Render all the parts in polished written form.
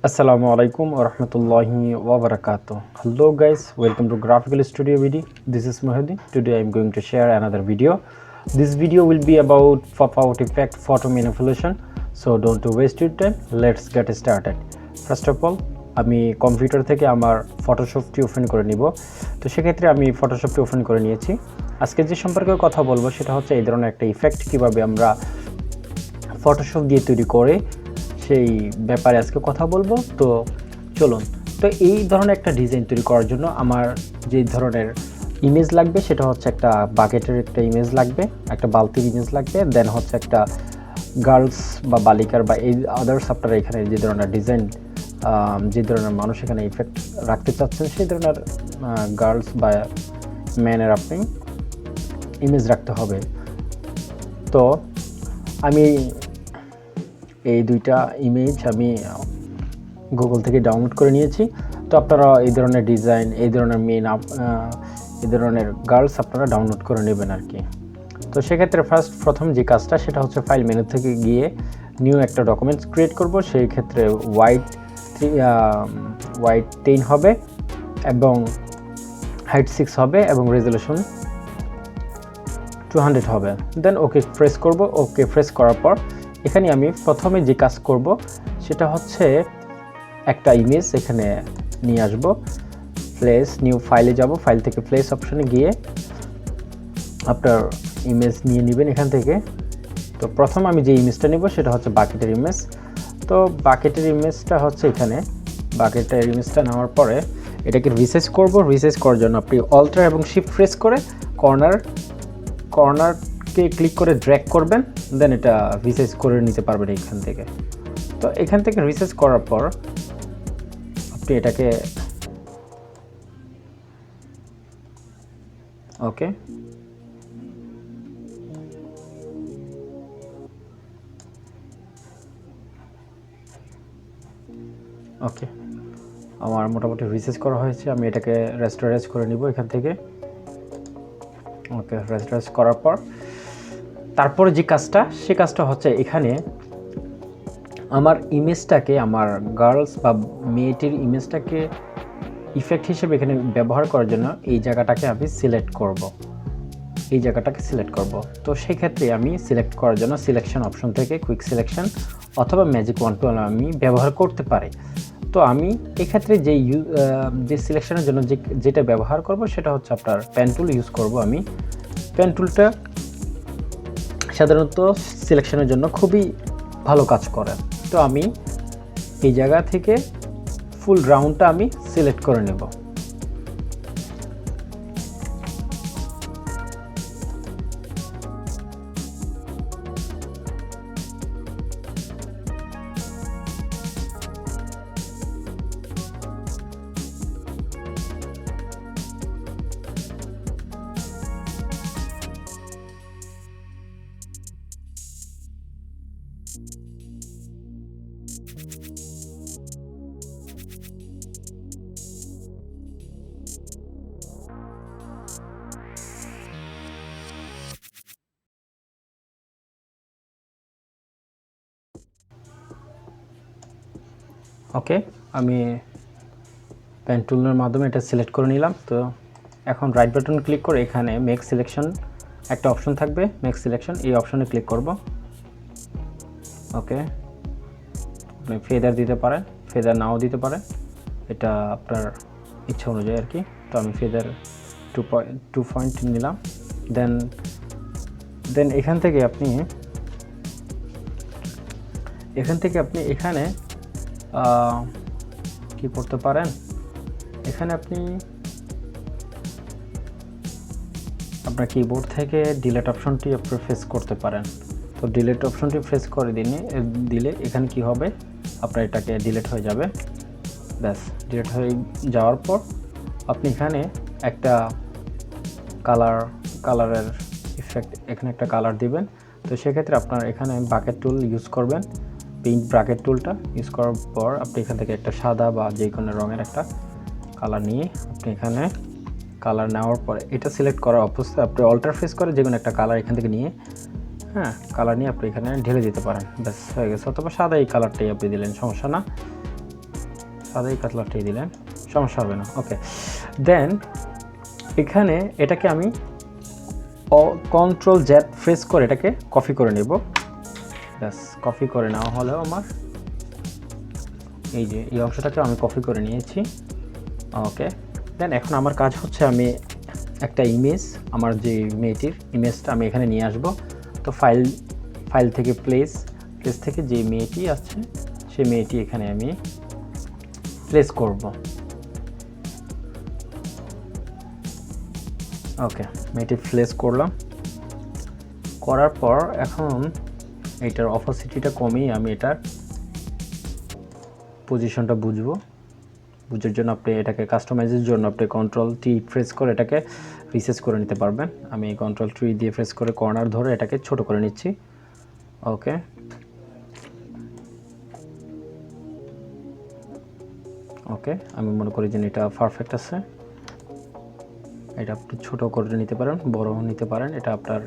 Assalamu alaikum wa rahmatullahi wa barakatuh. Hello guys, welcome to Graphical Studio BD. This is Muinuddin. Today I am going to share another video. This video will be about pop-out effect photo manipulation. So don't waste your time. Let's get started. First of all, আমি computer থেকে আমার ফটোশপটি open করে নিব। তো সেক্ষেত্রে আমি ফটোশপটি open করে নিয়েছি। আজকে যে সম্পর্কে কথা বলবো সেটা হচ্ছে এই ধরনের একটা ইফেক্ট কিভাবে আমরা ফটোশপ দিয়ে তৈরি করে সেই ব্যাপারে আজকে কথা বলবো। তো চলুন। তো এই ধরনের একটা ডিজাইন তৈরি করার জন্য আমার যে ধরনের ইমেজ লাগবে সেটা হচ্ছে একটা বাকেটের একটা ইমেজ লাগবে, একটা বালতির ইমেজ লাগবে, দেন হচ্ছে একটা গার্লস বা বালিকার বা এই আদার্স আপনারা এখানে যে ধরনের ডিজাইন যে ধরনের মানুষ এখানে ইফেক্ট রাখতে চাচ্ছেন সেই ধরনের গার্লস বা ম্যানের আপনি ইমেজ রাখতে হবে। তো আমি এই দুইটা ইমেজ আমি গুগল থেকে ডাউনলোড করে নিয়েছি। তো আপনারা এই ধরনের ডিজাইন, এই ধরনের মেন এই ধরনের গার্লস আপনারা ডাউনলোড করে নেবেন আর কি। তো সেক্ষেত্রে প্রথম যে কাজটা সেটা হচ্ছে ফাইল মেনু থেকে গিয়ে নিউ একটা ডকুমেন্টস ক্রিয়েট করব। সেই ক্ষেত্রে হোয়াইট 10 হবে এবং হাইট 6 হবে এবং রেজলিউশন 200 হবে। দেন ওকে প্রেস করব। ওকে প্রেস করার পর এখানে আমি প্রথমে যে কাজ করব সেটা হচ্ছে একটা ইমেজ এখানে নিয়ে আসব। প্লেস নিউ ফাইলে যাব, ফাইল থেকে প্লেস অপশনে গিয়ে আপনার ইমেজ নিয়ে নেবেন এখান থেকে। তো প্রথম আমি যে ইমেজটা নেব সেটা হচ্ছে বাকেটের ইমেজ। তো বাকেটের ইমেজটা হচ্ছে এখানে, বাকেটের ইমেজটা নেওয়ার পরে এটাকে রিসাইজ করব। রিসাইজ করার জন্য আপনি অল্টার এবং শিফট প্রেস করে কর্নারকে ক্লিক করে ড্র্যাগ করবেন, দেন এটা রিসাইজ করে নিতে পারবেন এখান থেকে। তো এখান থেকে রিসাইজ করার পর আপনি এটাকে ওকে ওকে আমার মোটামুটি রিসাইজ করা হয়েছে। আমি এটাকে রেস্টোরাইজ করে নিব এখান থেকে। ওকে রেস্টোরাইজ করার পর তারপরে যে কাজটা সে কাজটা হচ্ছে এখানে আমার ইমেজটাকে, আমার গার্লস বা মেয়েটির ইমেজটাকে ইফেক্ট হিসেবে এখানে ব্যবহার করার জন্য এই জায়গাটাকে আমি সিলেক্ট করব। এই জায়গাটাকে সিলেক্ট করব। তো সেই ক্ষেত্রে আমি সিলেক্ট করার জন্য সিলেকশন অপশন থেকে কুইক সিলেকশন অথবা ম্যাজিক ওয়ান টুল আমি ব্যবহার করতে পারি। তো আমি এক্ষেত্রে যে সিলেকশনের জন্য যেটা ব্যবহার করব সেটা হচ্ছে আপনার পেন টুল ইউজ করব। আমি পেন টুলটা সাধারণত সিলেকশনের জন্য খুবই ভালো কাজ করে। তো আমি এই জায়গা থেকে ফুল রাউন্ডটা আমি সিলেক্ট করে নেব। ওকে আমি পেন টুলের মাধ্যমে এটা সিলেক্ট করে নিলাম। তো এখন রাইট বাটন ক্লিক করে এখানে মেক সিলেকশন একটা অপশন থাকবে, মেক সিলেকশন, এই অপশনে ক্লিক করব। ওকে আপনি ফেদার দিতে পারেন, ফেদার নাও দিতে পারেন, এটা আপনার ইচ্ছা অনুযায়ী আর কি। তো আমি ফেদার 2 পয়েন্ট নিলাম। দেন এখান থেকে আপনি এখানে কি করতে পারেন, এখানে আপনি আপনার কিবোর্ড থেকে ডিলিট অপশনটি আপনি প্রেস করতে পারেন। তো ডিলিট অপশনটি প্রেস করে দিলে এখানে কি হবে, আপনার এটাকে ডিলিট হয়ে যাবে। ব্যাস ডিলিট হয়ে যাওয়ার পর আপনি এখানে একটা কালারের ইফেক্ট, এখানে একটা কালার দিবেন। তো সেক্ষেত্রে আপনার এখানে বাকেট টুল ইউজ করবেন, পেইন্ট ব্রাকেট টুলটা ইউজ করার পর আপনি এখান থেকে একটা সাদা বা যে কোনো রঙের একটা কালার নিয়ে আপনি এখানে কালার নেওয়ার পরে এটা সিলেক্ট করার অবস্থায় আপনি অল্টার প্রেস করে যে কোনো একটা কালার এখান থেকে নিয়ে কালার নিয়ে আপনি এখানে ঢেলে দিতে পারেন। ব্যাস হয়ে গেছে। অথবা সাদা এই কালারটাই আপনি দিলেন, সমস্যা না। সাদাই কালারটাই দিলেন, সমস্যা হবে না। ওকে, দেন এখানে এটাকে আমি কন্ট্রোল জেড প্রেস করে এটাকে কপি করে নেব। ব্যাস, কপি করে নেওয়া হলেও আমার এই যে এই অংশটাকে আমি কপি করে নিয়েছি। ওকে, দেন এখন আমার কাজ হচ্ছে আমি একটা ইমেজ, আমার যে মেয়েটির ইমেজটা আমি এখানে নিয়ে আসব। তো ফাইল থেকে প্লেস থেকে যে মেয়েটি আছে সেই মেয়েটি এখানে আমি প্লেস করব। ওকে, মেয়েটি প্লেস করলাম, করার পর এখন এটার অপোসিটিটা কমিয়ে আমি এটার পজিশনটা বুঝার জন্য আপনি এটাকে কাস্টমাইজের জন্য আপনি কন্ট্রোল টি প্রেস করে এটাকে রিসেস করে নিতে পারবেন। আমি কন্ট্রোল টি দিয়ে প্রেস করে কর্নার ধরে এটাকে ছোট করে নিচ্ছি। ওকে, আমি মনে করি যে এটা পারফেক্ট আছে। এটা আপনি ছোট করে নিতে পারেন, বড় নিতে পারেন, এটা আপনার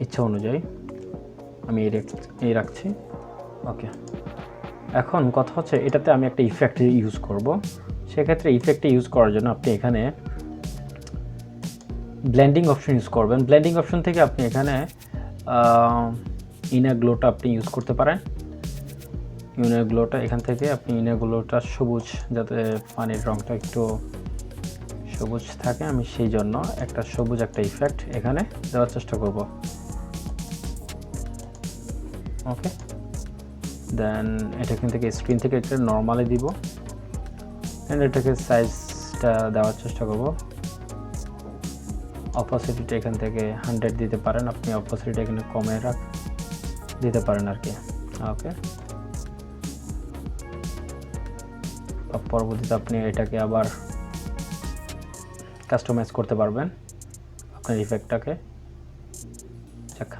ইচ্ছা অনুযায়ী। আমি এই রাখছি। ওকে, এখন কথা হচ্ছে এটাতে আমি একটা ইফেক্ট ইউজ করব। সেক্ষেত্রে ইফেক্টে ইউজ করার জন্য আপনি এখানে ব্লেন্ডিং অপশন ইউজ করবেন। ব্লেন্ডিং অপশন থেকে আপনি এখানে ইনার গ্লোটা আপনি ইউজ করতে পারেন। ইনার গ্লোটা এখান থেকে আপনি ইনার গ্লোটা সবুজ, যাতে পানির রঙটা একটু সবুজ থাকে, আমি সেই জন্য একটা সবুজ একটা ইফেক্ট এখানে দেওয়ার চেষ্টা করব। ওকে, দেন এটা এখান থেকে স্ক্রিন থেকে একটা নর্মালে দিব, দেন এটাকে সাইজটা দেওয়ার চেষ্টা করব। অপোসিটিটা এখান থেকে 100 দিতে পারেন, আপনি অপোসিটিটা এখানে কমে দিতে পারেন আর কি। ওকে, পরবর্তীতে আপনি এটাকে আবার কাস্টমাইজ করতে পারবেন আপনার ইফেক্টটাকে।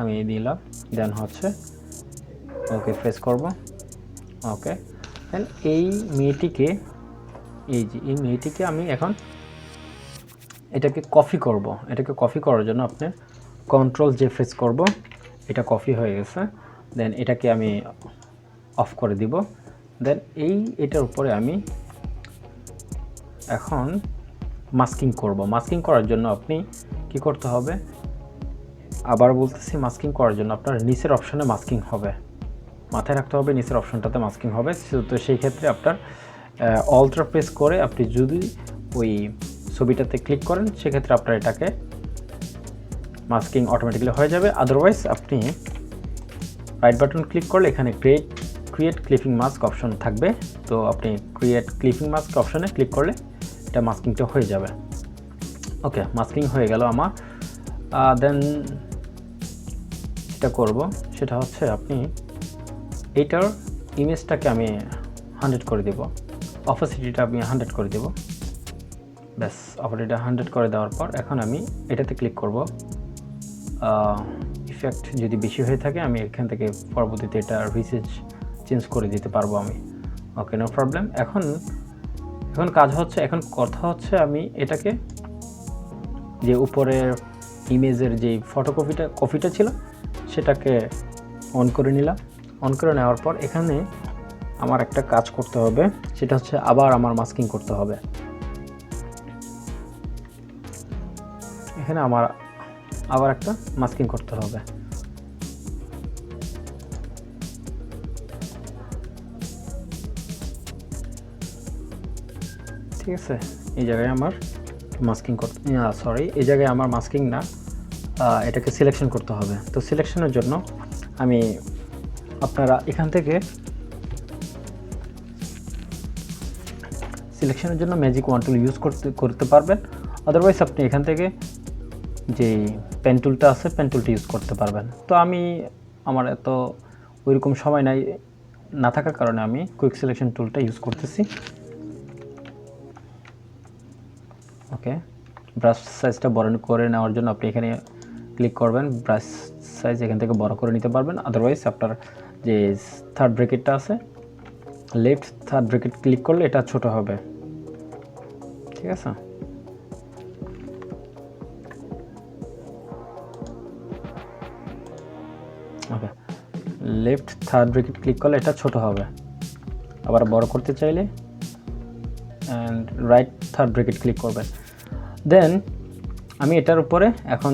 আমি দিলাম, দেন হচ্ছে ওকে প্রেস করব। ওকে, দেন এই মেয়েটিকে আমি এখন এটাকে কপি করব। এটাকে কপি করার জন্য আপনি কন্ট্রোল জে প্রেস করব। এটা কপি হয়ে গেছে, দেন এটাকে আমি অফ করে দিব। দেন এটার উপরে আমি এখন মাস্কিং করব। মাস্কিং করার জন্য আপনি কি করতে হবে, আবার বলতেছি, মাস্কিং করার জন্য আপনার নিচের অপশনে মাস্কিং হবে, মাথায় রাখতে হবে নিচের অপশনটাতে মাস্কিং হবে। তো সেই ক্ষেত্রে আপনার অল্টার প্রেস করে আপনি যদি ওই ছবিটাতে ক্লিক করেন, সেক্ষেত্রে আপনার এটাকে মাস্কিং অটোমেটিক্যালি হয়ে যাবে। আদারওয়াইজ আপনি রাইট বাটন ক্লিক করলে এখানে ক্রিয়েট ক্লিপিং মাস্ক অপশন থাকবে। তো আপনি ক্রিয়েট ক্লিপিং মাস্ক অপশনে ক্লিক করলে এটা মাস্কিংটা হয়ে যাবে। ওকে, মাস্কিং হয়ে গেল আমার। দেন যেটা করব সেটা হচ্ছে আপনি এইটার ইমেজটাকে আমি 100 করে দেব, অপোসিটিটা আমি 100 করে দেব। ব্যাস, অপোসিটিটা 100 করে দেওয়ার পর এখন আমি এটাতে ক্লিক করব। ইফেক্ট যদি বেশি হয়ে থাকে আমি এখান থেকে পরবর্তীতে এটা রিসেজ চেঞ্জ করে দিতে পারবো আমি। ওকে, নো প্রবলেম। এখন কাজ হচ্ছে, এখন কথা হচ্ছে আমি এটাকে যে উপরের ইমেজের যে কপিটা ছিল সেটাকে অন করে নিলাম। অন করে নেওয়ার পর এখানে আমার একটা কাজ করতে হবে, সেটা হচ্ছে আবার আমার মাস্কিং করতে হবে। এখানে আমার আবার একটা মাস্কিং করতে হবে। ঠিক আছে, এই জায়গায় আমার মাস্কিং এই জায়গায় আমার মাস্কিং না, এটাকে সিলেকশন করতে হবে। তো সিলেকশনের জন্য আমি আপনারা এখান থেকে সিলেকশনের জন্য ম্যাজিক ওয়ান টুল ইউজ করতে পারবেন। আদারওয়াইজ আপনি এখান থেকে যে পেন টুলটা আছে পেন টুলটা ইউজ করতে পারবেন। তো আমার এত ওইরকম সময় না থাকার কারণে আমি কুইক সিলেকশন টুলটা ইউজ করতেছি। ওকে, ব্রাশ সাইজটা বড় করে নেওয়ার জন্য আপনি এখানে ক্লিক করবেন, ব্রাশ সাইজ এখান থেকে বড় করে নিতে পারবেন। আদারওয়াইজ আপনার যে থার্ড ব্র্যাকেটটা আছে, লেফট থার্ড ব্র্যাকেট ক্লিক করলে এটা ছোট হবে। ঠিক আছে, ওকে, লেফট থার্ড ব্র্যাকেট ক্লিক করলে এটা ছোট হবে। আবার বড় করতে চাইলে and right third bracket click করবেন। দেন আমি এটার উপরে এখন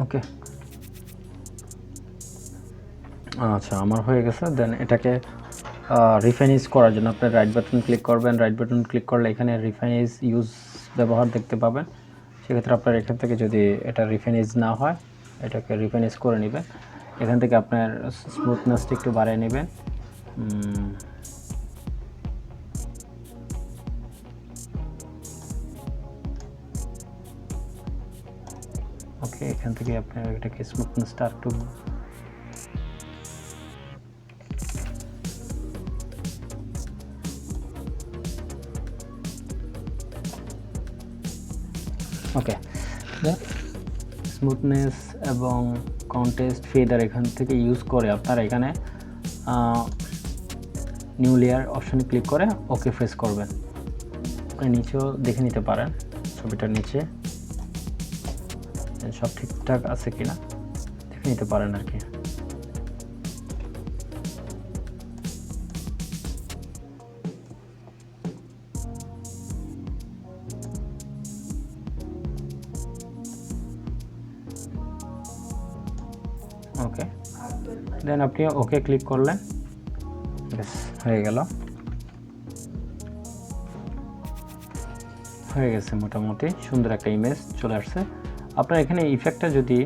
ওকে, আচ্ছা আমার হয়ে গেছে। দেন এটাকে রিফাইনিজ করার জন্য আপনি রাইট বাটন ক্লিক করবেন। রাইট বাটন ক্লিক করলে এখানে রিফাইনিজ ইউজ ব্যবহার দেখতে পাবেন। সেক্ষেত্রে আপনার এখান থেকে যদি এটা রিফাইনিজ না হয় এটাকে রিফাইনিজ করে নেবেন। এখান থেকে আপনার স্মুথনেসটা একটু বাড়িয়ে নেবেন। ওকে, এখান থেকে আপনার এটাকে স্মুথনেসটা একটু ওকে, স্মুথনেস এবং কন্ট্রাস্ট ফেদার এখান থেকে ইউজ করে আপনারা এখানে নিউ লেয়ার অপশানে ক্লিক করে ওকে প্রেস করবেন। নিচেও দেখে নিতে পারেন ছবিটার নিচে সব ঠিকঠাক আছে কিনা দেখে নিতে পারেন আর কি। ওকে, দেন আপনি ওকে ক্লিক করলেন, ব্যাস হয়ে গেল, হয়ে গেছে। মোটামুটি সুন্দর একটা ইমেজ চলে আসছে। আপনার এখানে ইফেক্টটা যদি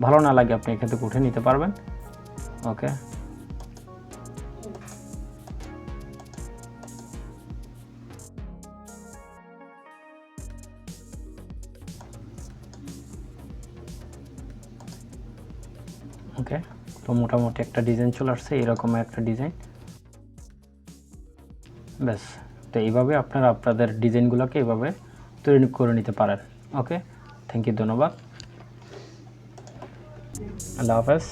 ভালো না লাগে আপনি এখান থেকে উঠে নিতে পারবেন। ওকে, ওকে, তো মোটামুটি একটা ডিজাইন চলে আসছে, এরকম একটা ডিজাইন। ব্যাস, তো এইভাবে আপনারা আপনাদের ডিজাইনগুলোকে এইভাবে তৈরি করে নিতে পারেন। ওকে, থ্যাংক ইউ, ধন্যবাদ, আল্লাহ হাফেজ।